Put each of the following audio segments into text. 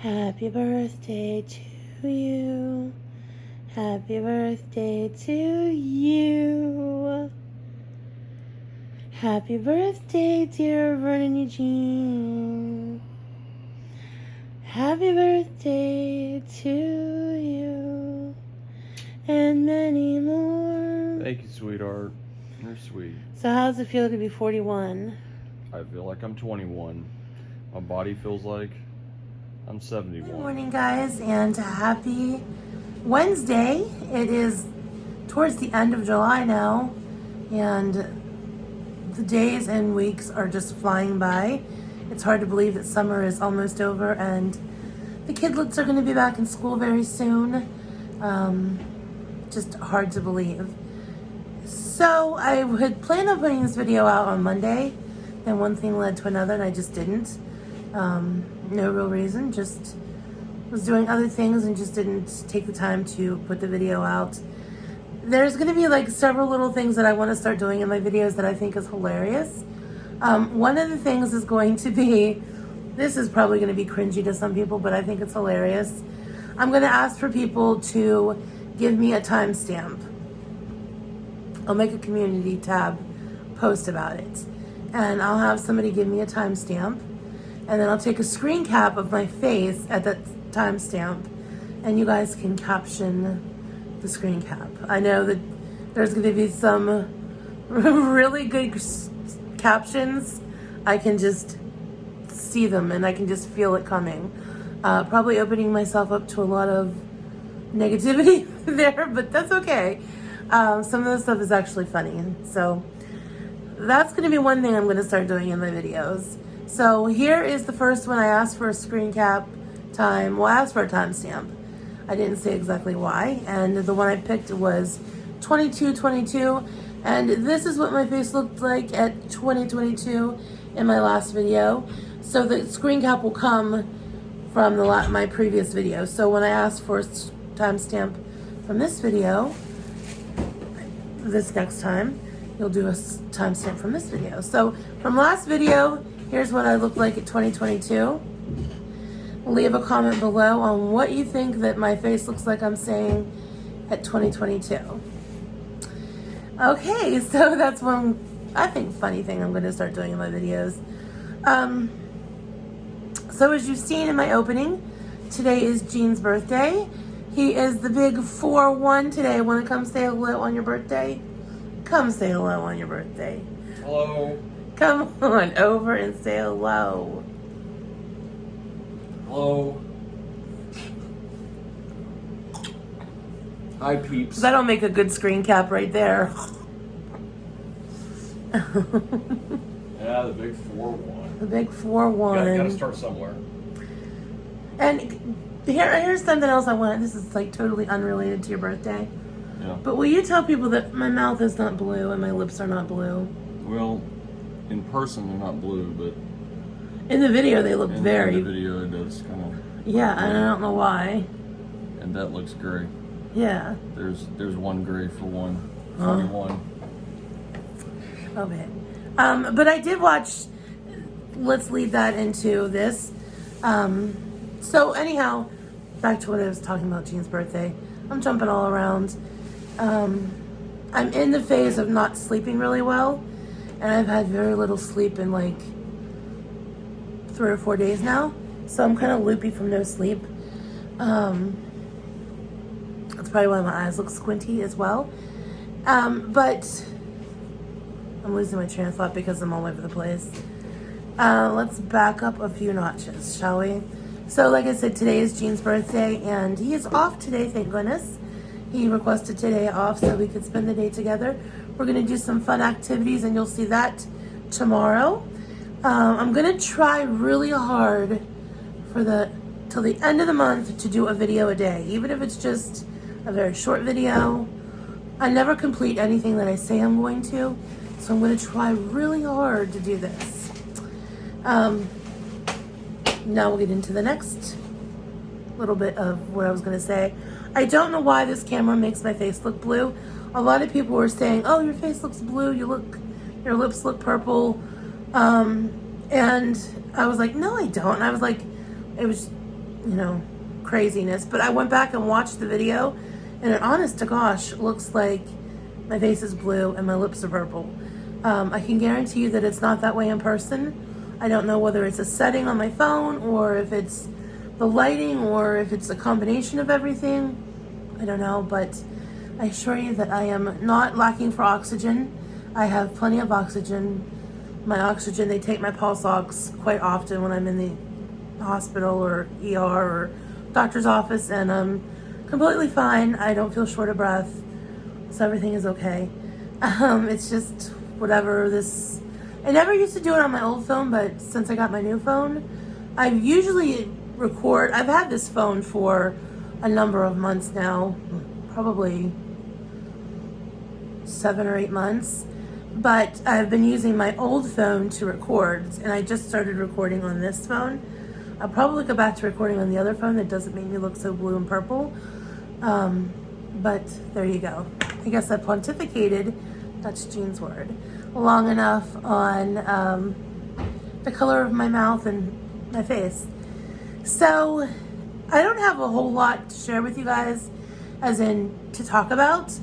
Happy birthday to you. Happy birthday to you. Happy birthday, dear Vernon Eugene. Happy birthday to you. And many more. Thank you, sweetheart. You're sweet. So how does it feel to be 41? I feel like I'm 21. My body feels like I'm 71. Good morning, guys, and happy Wednesday. It is towards the end of July now, and the days and weeks are just flying by. It's hard to believe that summer is almost over, and the kidlets are going to be back in school very soon. Just hard to believe. So I had planned on putting this video out on Monday, then one thing led to another, and I just didn't. No real reason, just was doing other things and just didn't take the time to put the video out. There's going to be like several little things that I want to start doing in my videos that I think is hilarious. One of the things is going to be, this is probably going to be cringy to some people, but I think it's hilarious. I'm going to ask for people to give me a timestamp. I'll make a community tab post about it, and I'll have somebody give me a timestamp, and then I'll take a screen cap of my face at that timestamp, and you guys can caption the screen cap. I know that there's going to be some really good captions. I can just see them and I can just feel it coming. Probably opening myself up to a lot of negativity there, but that's okay. Some of the stuff is actually funny, so that's going to be one thing I'm going to start doing in my videos. So here is the first one. I asked for a screen cap time. Well, I asked for a timestamp. I didn't say exactly why, and the one I picked was 2222, and this is what my face looked like at 2022 in my last video. So the screen cap will come from my previous video. So when I asked for a timestamp from this video, this next time, you'll do a timestamp from this video. So from last video, here's what I look like at 2022. Leave a comment below on what you think that my face looks like I'm saying at 2022. Okay, so that's one, I think, funny thing I'm going to start doing in my videos. So as you've seen in my opening, today is Gene's birthday. He is the big 4-1 today. Want to come say hello on your birthday? Come say hello on your birthday. Hello. Come on over and say hello. Hello. Hi, peeps. That'll make a good screen cap right there. Yeah, the big 4-1. The big 4-1. Gotta start somewhere. And here's something else I want. This is like totally unrelated to your birthday. Yeah. But will you tell people that my mouth is not blue and my lips are not blue? Well, in person they're not blue, but in the video they look very. In the video it does kind of. Yeah, and I don't know why. And that looks gray. Yeah. There's one gray for one. 41. Okay. But I did watch. Let's lead that into this. So anyhow, back to what I was talking about, Gene's birthday. I'm jumping all around. I'm in the phase of not sleeping really well, and I've had very little sleep in like 3 or 4 days now. So I'm kind of loopy from no sleep. That's probably why my eyes look squinty as well. But I'm losing my train of thought because I'm all over the place. Let's back up a few notches, shall we? So like I said, today is Gene's birthday, and he is off today, thank goodness. He requested today off so we could spend the day together. We're going to do some fun activities, and you'll see that tomorrow. I'm going to try really hard till the end of the month to do a video a day, even if it's just a very short video. I never complete anything that I say I'm going to, so I'm going to try really hard to do this. Now we'll get into the next little bit of what I was going to say. I don't know why this camera makes my face look blue. A lot of people were saying, oh, your face looks blue, your lips look purple. And I was like, no, I don't. And I was like, you know, craziness. But I went back and watched the video, and it, honest to gosh, looks like my face is blue and my lips are purple. I can guarantee you that it's not that way in person. I don't know whether it's a setting on my phone or if it's the lighting or if it's a combination of everything. I don't know, but I assure you that I am not lacking for oxygen. I have plenty of oxygen. My oxygen, they take my pulse ox quite often when I'm in the hospital or ER or doctor's office, and I'm completely fine. I don't feel short of breath, so everything is okay. It's just whatever this, I never used to do it on my old phone, but since I got my new phone, I usually record. I've had this phone for a number of months now, probably 7 or 8 months, but I've been using my old phone to record, and I just started recording on this phone. I'll probably go back to recording on the other phone that doesn't make me look so blue and purple, but there you go. I guess I pontificated, that's Jean's word, long enough on the color of my mouth and my face. So I don't have a whole lot to share with you guys, as in to talk about.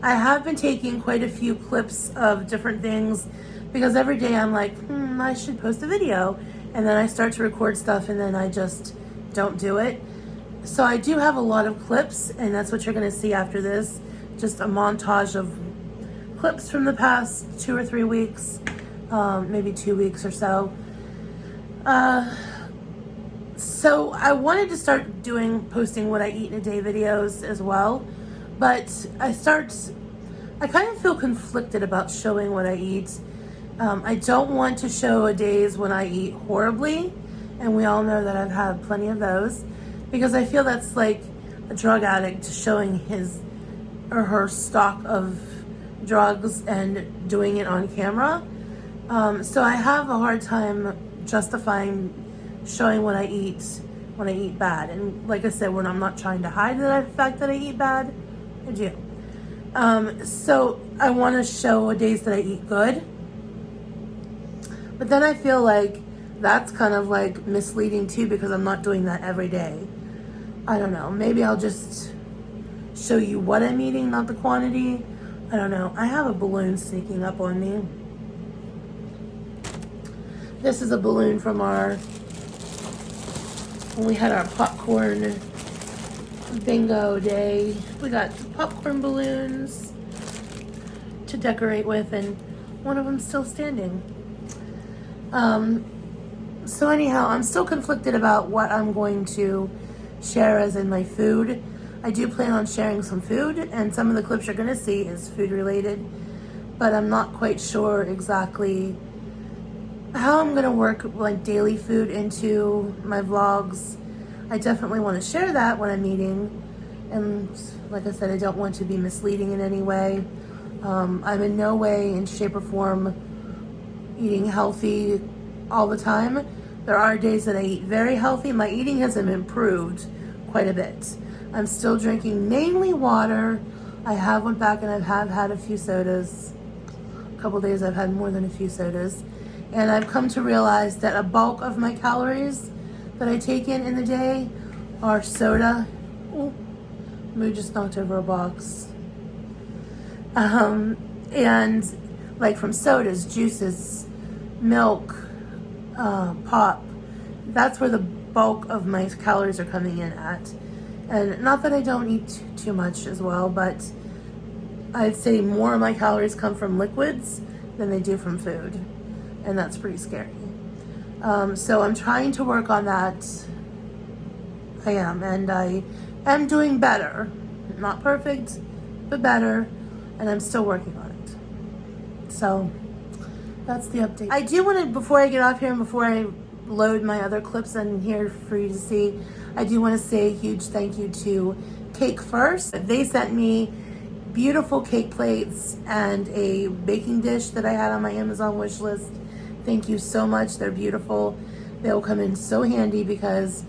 I have been taking quite a few clips of different things because every day I'm like, I should post a video, and then I start to record stuff and then I just don't do it. So I do have a lot of clips, and that's what you're going to see after this, just a montage of clips from the past 2 or 3 weeks, maybe 2 weeks or so. So I wanted to start posting what I eat in a day videos as well, but I kind of feel conflicted about showing what I eat. I don't want to show days when I eat horribly, and we all know that I've had plenty of those, because I feel that's like a drug addict showing his or her stock of drugs and doing it on camera. So I have a hard time justifying showing what I eat when I eat bad. And like I said, when I'm not trying to hide the fact that I eat bad, I do. So I want to show days that I eat good. But then I feel like that's kind of like misleading too, because I'm not doing that every day. I don't know. Maybe I'll just show you what I'm eating, not the quantity. I don't know. I have a balloon sneaking up on me. This is a balloon from when we had our popcorn bingo day. We got popcorn balloons to decorate with, and one of them's still standing. So anyhow, I'm still conflicted about what I'm going to share as in my food. I do plan on sharing some food, and some of the clips you're going to see is food related, but I'm not quite sure exactly how I'm going to work like daily food into my vlogs. I definitely want to share that when I'm eating, and like I said, I don't want to be misleading in any way. I'm in no way in shape or form eating healthy all the time. There are days that I eat very healthy. My eating has improved quite a bit. I'm still drinking mainly water. I have went back and I have had a few sodas. A couple days I've had more than a few sodas. And I've come to realize that a bulk of my calories that I take in the day are soda. Oh, Moo just knocked over a box. And like from sodas, juices, milk, pop. That's where the bulk of my calories are coming in at. And not that I don't eat too much as well, but I'd say more of my calories come from liquids than they do from food. And that's pretty scary. So I'm trying to work on that. I am, and I am doing better. Not perfect, but better. And I'm still working on it. So that's the update. I do want to, before I get off here and before I load my other clips in here for you to see, I do want to say a huge thank you to Cake First. They sent me beautiful cake plates and a baking dish that I had on my Amazon wish list. Thank you so much. They're beautiful. They'll come in so handy because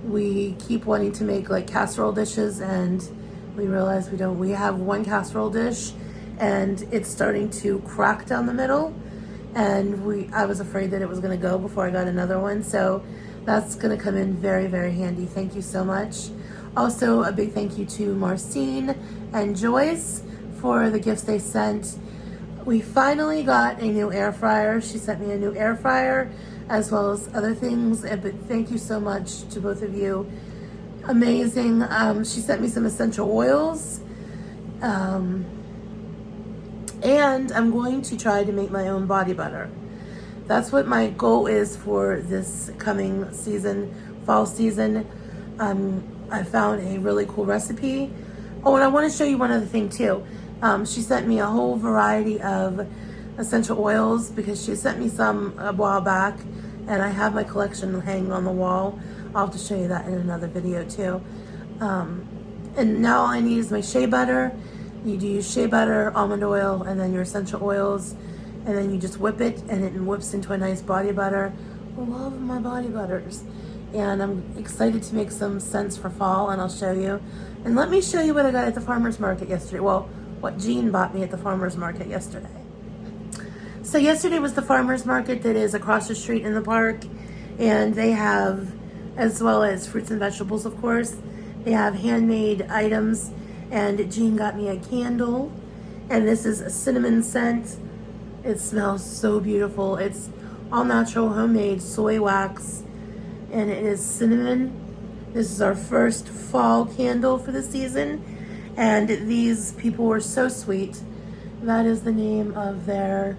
we keep wanting to make like casserole dishes, and we realize we don't. We have one casserole dish and it's starting to crack down the middle, and I was afraid that it was going to go before I got another one. So That's going to come in very, very handy. Thank you so much. Also, a big thank you to Marcine and Joyce for the gifts they sent. We finally got a new air fryer. She sent me a new air fryer as well as other things. But thank you so much to both of you. Amazing. She sent me some essential oils. And I'm going to try to make my own body butter. That's what my goal is for this coming season, fall season. I found a really cool recipe. Oh, and I want to show you one other thing too. She sent me a whole variety of essential oils because she sent me some a while back, and I have my collection hanging on the wall. I'll have to show you that in another video too. And now all I need is my shea butter. You do use shea butter, almond oil, and then your essential oils, and then you just whip it, and it whips into a nice body butter. I love my body butters. And I'm excited to make some scents for fall, and I'll show you. And let me show you what I got at the farmer's market yesterday. Well, what Jean bought me at the farmer's market yesterday. So yesterday was the farmer's market that is across the street in the park, and they have, as well as fruits and vegetables, of course, they have handmade items, and Jean got me a candle, and this is a cinnamon scent. It smells so beautiful. It's all natural, homemade soy wax, and it is cinnamon. This is our first fall candle for the season, and these people were so sweet. That is the name of their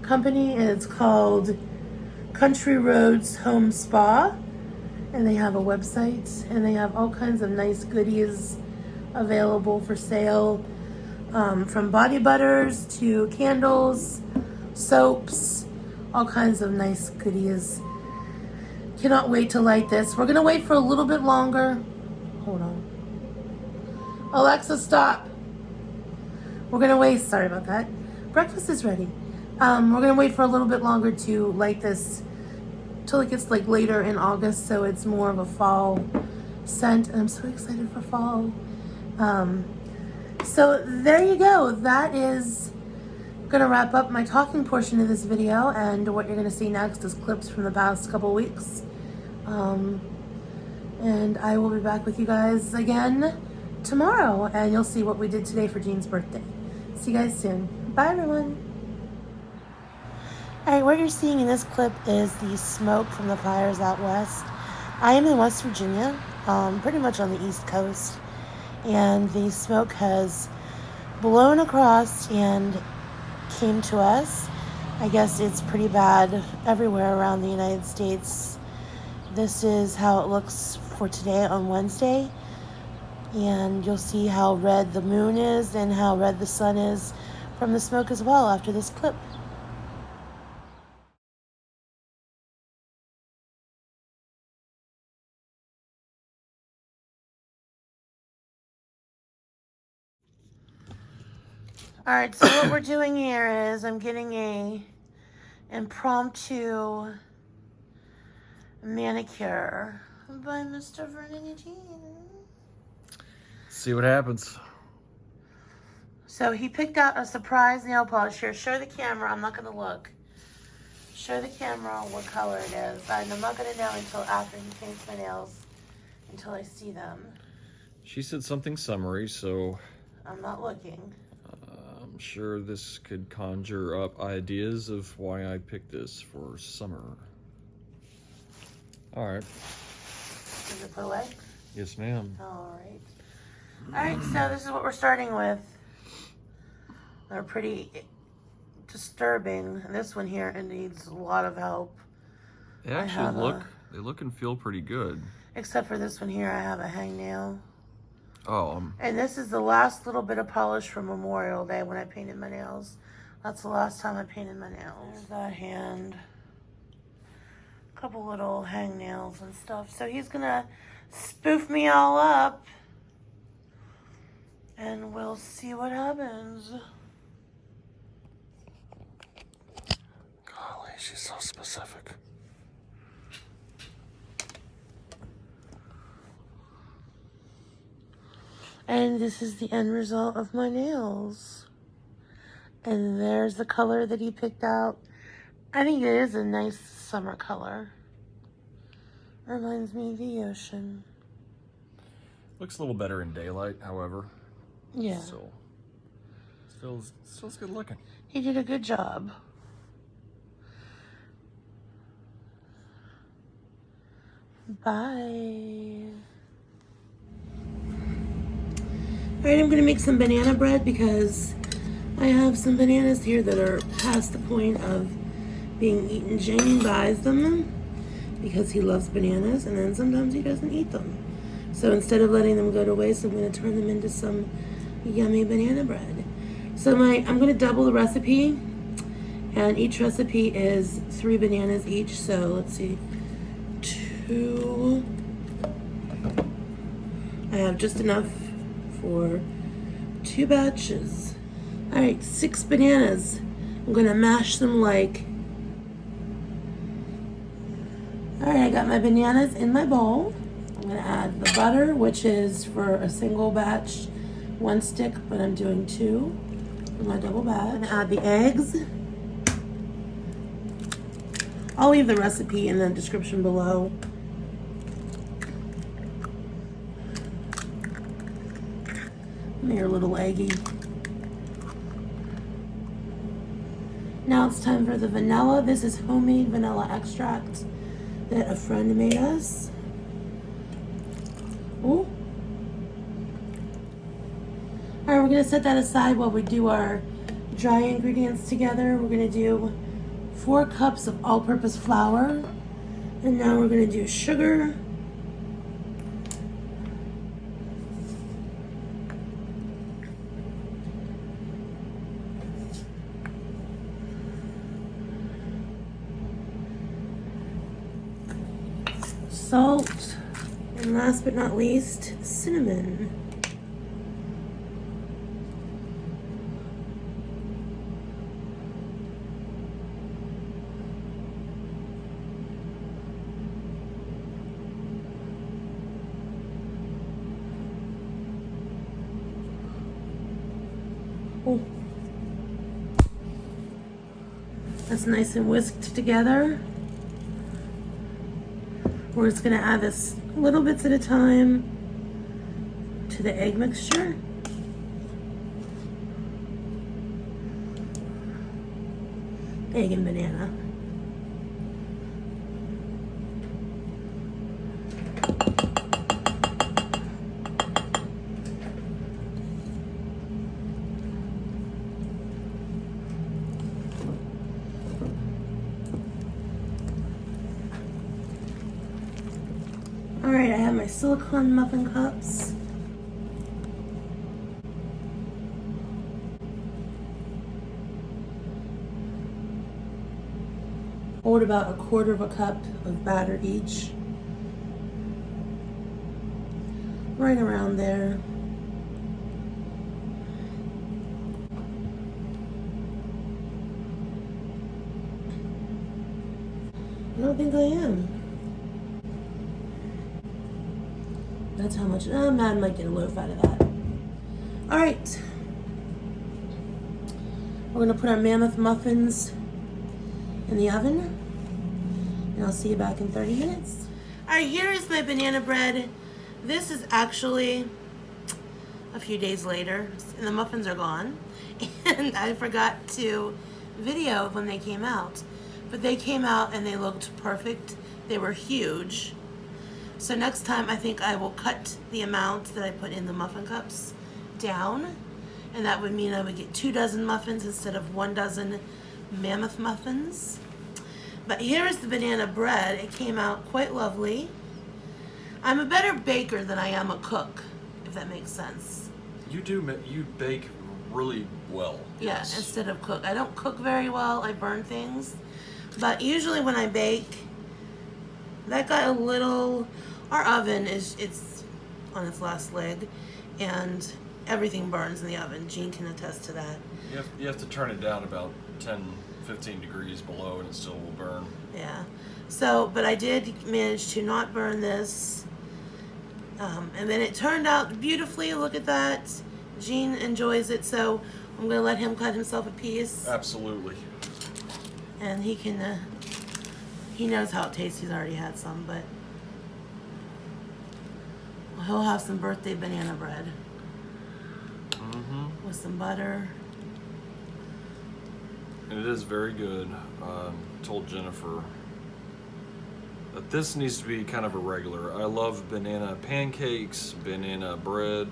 company, and it's called Country Roads Home Spa, and they have a website, and they have all kinds of nice goodies available for sale, from body butters to candles, soaps, all kinds of nice goodies. Cannot wait to light this. We're gonna wait for a little bit longer. Hold on. Alexa, stop. We're gonna wait, sorry about that. Breakfast is ready. We're gonna wait for a little bit longer to light this till it gets like later in August, so it's more of a fall scent, and I'm so excited for fall. So there you go. That is gonna wrap up my talking portion of this video, and what you're gonna see next is clips from the past couple weeks. And I will be back with you guys again tomorrow, and you'll see what we did today for Jean's birthday. See you guys soon. Bye, everyone. All right, what you're seeing in this clip is the smoke from the fires out west. I am in West Virginia, pretty much on the East Coast, and the smoke has blown across and came to us. I guess it's pretty bad everywhere around the United States. This is how it looks for today on Wednesday, and you'll see how red the moon is and how red the sun is from the smoke as well after this clip. All right, so what we're doing here is I'm getting a impromptu manicure by Mr. Vernon Eugene. See what happens. So he picked out a surprise nail polish here. Show the camera. I'm not going to look. Show the camera what color it is. And I'm not going to know until after he paints my nails, until I see them. She said something summery, so I'm not looking. I'm sure this could conjure up ideas of why I picked this for summer. All right. Is it put away? Yes, ma'am. All right. All right, so this is what we're starting with. They're pretty disturbing. This one here, it needs a lot of help. They actually they look and feel pretty good. Except for this one here, I have a hangnail. Oh. And this is the last little bit of polish from Memorial Day when I painted my nails. That's the last time I painted my nails. There's that hand. A couple little hangnails and stuff. So he's gonna spoof me all up, and we'll see what happens. Golly, she's so specific. And this is the end result of my nails. And there's the color that he picked out. I think it is a nice summer color. Reminds me of the ocean. Looks a little better in daylight, however. Yeah. Still's good looking. He did a good job. Bye. Alright, I'm going to make some banana bread because I have some bananas here that are past the point of being eaten. Jamie buys them because he loves bananas, and then sometimes he doesn't eat them. So instead of letting them go to waste, I'm going to turn them into some yummy banana bread. So I'm going to double the recipe, and each recipe is 3 bananas each. So let's see, 2. I have just enough for 2 batches. All right, 6 bananas. I'm going to mash them like. All right, I got my bananas in my bowl. I'm going to add the butter, which is for a single batch, 1 stick, but I'm doing 2 for my double batch. I'm going to add the eggs. I'll leave the recipe in the description below. They're a little eggy. Now it's time for the vanilla. This is homemade vanilla extract that a friend made us. Ooh. All right, we're gonna set that aside while we do our dry ingredients together. We're gonna do 4 cups of all-purpose flour, and now we're gonna do sugar, salt, and last but not least, cinnamon. Oh, that's nice and whisked together. We're just gonna add this little bits at a time to the egg mixture. Egg and banana. All right, I have my silicone muffin cups. Hold about 1/4 cup of batter each. Right around there. I don't think I am. That's how much. Oh, man, might get a loaf out of that. All right. We're gonna put our mammoth muffins in the oven, and I'll see you back in 30 minutes. All right, here is my banana bread. This is actually a few days later, and the muffins are gone. And I forgot to video when they came out, but they came out and they looked perfect. They were huge. So next time I think I will cut the amount that I put in the muffin cups down, and that would mean I would get 2 dozen muffins instead of 1 dozen mammoth muffins. But here is the banana bread. It came out quite lovely. I'm a better baker than I am a cook, if that makes sense. You bake really well. Yeah, Yes. instead of cook. I don't cook very well. I burn things. But usually when I bake, that got a little. Our oven it's on its last leg, and everything burns in the oven. Jean can attest to that. You have to turn it down about 10-15 degrees below, and it still will burn. Yeah. So, but I did manage to not burn this. And then it turned out beautifully. Look at that. Jean enjoys it, so I'm going to let him cut himself a piece. Absolutely. And he can, he knows how it tastes. He's already had some, but He'll have some birthday banana bread Mm-hmm. with some butter. And it is very good. Told Jennifer that this needs to be kind of a regular. I love banana pancakes, banana bread.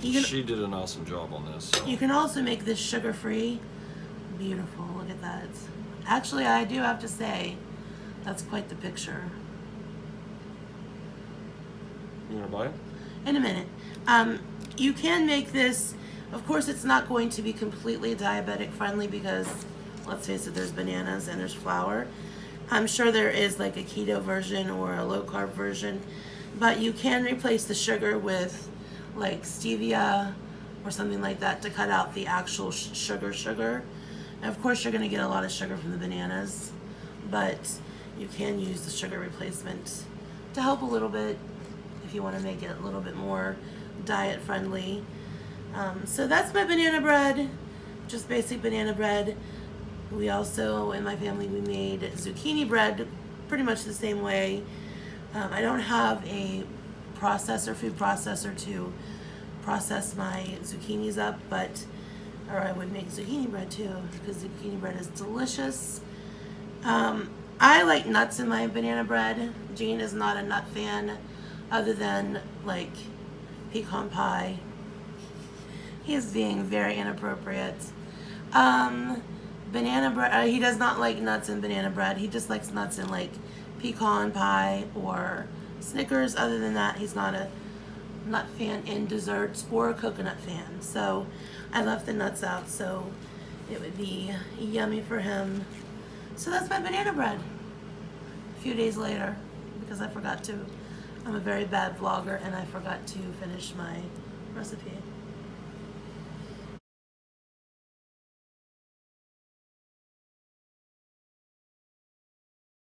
She did an awesome job on this. So. You can also make this sugar-free. Beautiful, look at that. Actually, I do have to say, that's quite the picture. You want to buy it? In a minute. You can make this, of course it's not going to be completely diabetic friendly because, let's face it, there's bananas and there's flour. I'm sure there is like a keto version or a low carb version, but you can replace the sugar with like stevia or something like that to cut out the actual sugar. And of course you're going to get a lot of sugar from the bananas, but you can use the sugar replacement to help a little bit if you want to make it a little bit more diet friendly. So that's my banana bread, just basic banana bread. We also, in my family, we made zucchini bread pretty much the same way. I don't have a food processor to process my zucchinis up, or I would make zucchini bread too, because zucchini bread is delicious. I like nuts in my banana bread. Gene is not a nut fan, other than like pecan pie. He is being very inappropriate. Banana bread, he does not like nuts in banana bread. He just likes nuts in like pecan pie or Snickers. Other than that, he's not a nut fan in desserts or a coconut fan. So I left the nuts out so it would be yummy for him. So that's my banana bread. A few days later, because I forgot to. I'm a very bad vlogger and I forgot to finish my recipe.